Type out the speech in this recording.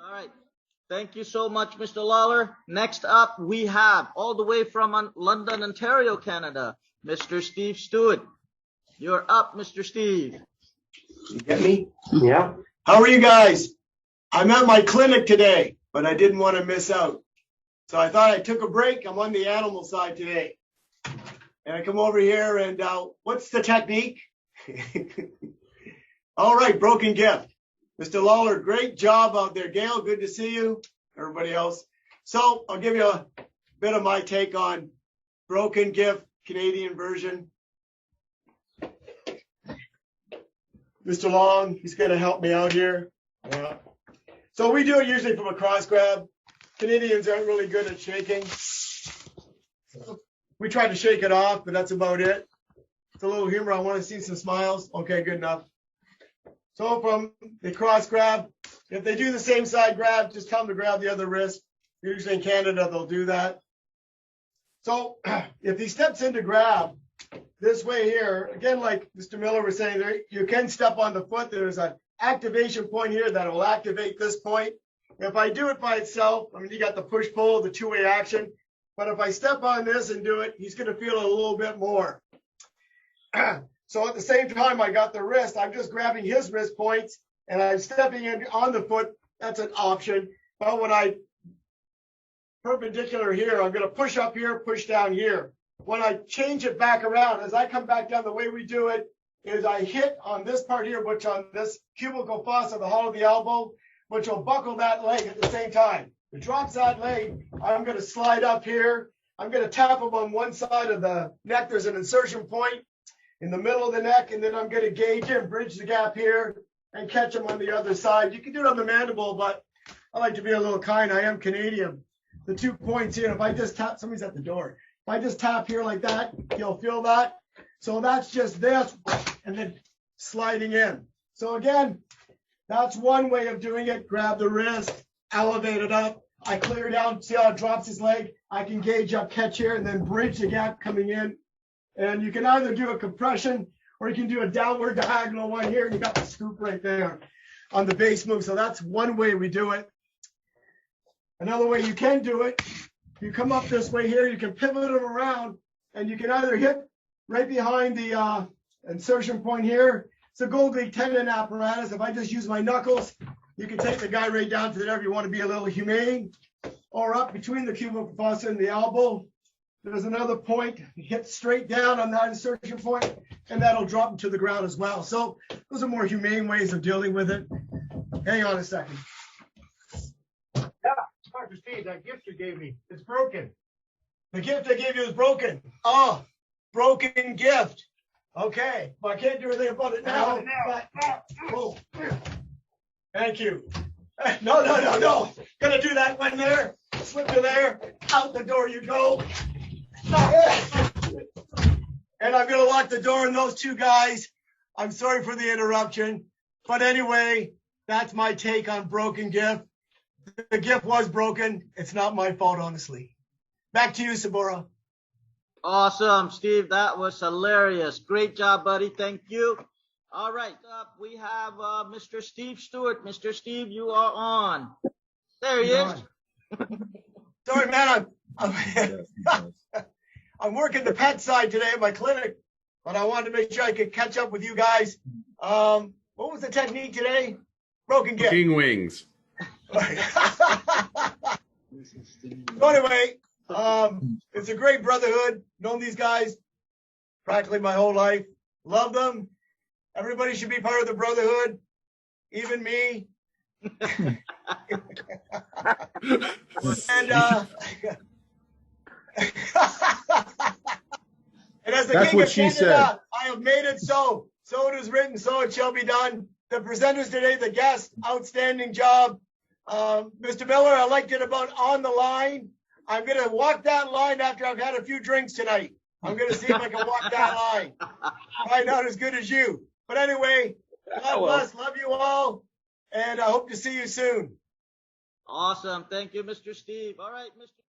All right. Thank you so much, Mr. Lawler. Next up, we have all the way from London, Ontario, Canada, Mr. Steve Stewart. You're up, Mr. Steve. You get me? Yeah. How are you guys? I'm at my clinic today, but I didn't want to miss out. So I thought I took a break. I'm on the animal side today. And I come over here and what's the technique? All right, broken gift. Mr. Lawler, great job out there. Gail, good to see you. Everybody else. So I'll give you a bit of my take on broken gift, Canadian version. Mr. Long, he's going to help me out here. Yeah. So we do it usually from a cross grab. Canadians aren't really good at shaking. We try to shake it off, but that's about it. It's a little humor. I want to see some smiles. Okay, good enough. So from the cross grab, if they do the same side grab, just tell them to grab the other wrist. Usually in Canada, they'll do that. So if he steps in to grab this way here, again, like Mr. Miller was saying, there, you can step on the foot. There's an activation point here that will activate this point. If I do it by itself, I mean, you got the push-pull, the two-way action. But if I step on this and do it, he's going to feel it a little bit more. So at the same time, I got the wrist. I'm just grabbing his wrist points, and I'm stepping in on the foot. That's an option. But when I perpendicular here, I'm going to push up here, push down here. When I change it back around, as I come back down, the way we do it is I hit on this part here, which on this cubical fossa, the hollow of the elbow, which will buckle that leg at the same time. It drops that leg. I'm going to slide up here. I'm going to tap him on one side of the neck. There's an insertion point in the middle of the neck, and then I'm going to gauge him, bridge the gap here, and catch him on the other side. You can do it on the mandible, but I like to be a little kind. I am Canadian. The 2 points here, if I just tap, somebody's at the door. If I just tap here like that, you'll feel that. So that's just this, and then sliding in. So again, that's one way of doing it. Grab the wrist, elevate it up. I clear down, see how it drops his leg. I can gauge up, catch here, and then bridge the gap coming in. And you can either do a compression or you can do a downward diagonal one here. And you got the scoop right there on the base move. So that's one way we do it. Another way you can do it, you come up this way here, you can pivot them around, and you can either hit right behind the insertion point here. It's a Golgi tendon apparatus. If I just use my knuckles, you can take the guy right down to there if you want to be a little humane, or up between the cubital fossa and the elbow. There's another point. Hit straight down on that insertion point, and that'll drop him to the ground as well. So those are more humane ways of dealing with it. Hang on a second. Yeah, Dr. Steve, that gift you gave me, it's broken. The gift I gave you is broken. Oh, broken gift. Okay, well, I can't do anything about it now. Oh. Thank you. No. Gonna do that one there. Slip to there. Out the door you go. And I'm gonna lock the door on those two guys. I'm sorry for the interruption. But anyway, that's my take on broken gift. The gift was broken. It's not my fault, honestly. Back to you, Sabora. Awesome, Steve. That was hilarious. Great job, buddy. Thank you. All right. Up, we have Mr. Steve Stewart. Mr. Steve, you are on. There he is. Sorry, man. I'm working the pet side today at my clinic, but I wanted to make sure I could catch up with you guys. What was the technique today? Broken gift. King wings. So anyway, it's a great brotherhood. Known these guys practically my whole life. Love them. Everybody should be part of the brotherhood, even me. And as the That's king what of she Canada, said. I have made it so. So it is written, so it shall be done. The presenters today, the guests, outstanding job. Mr. Miller, I liked it about on the line. I'm going to walk that line after I've had a few drinks tonight. I'm going to see if I can walk that line. Probably not as good as you. But anyway, God bless. Love you all. And I hope to see you soon. Awesome. Thank you, Mr. Steve. All right, Mr.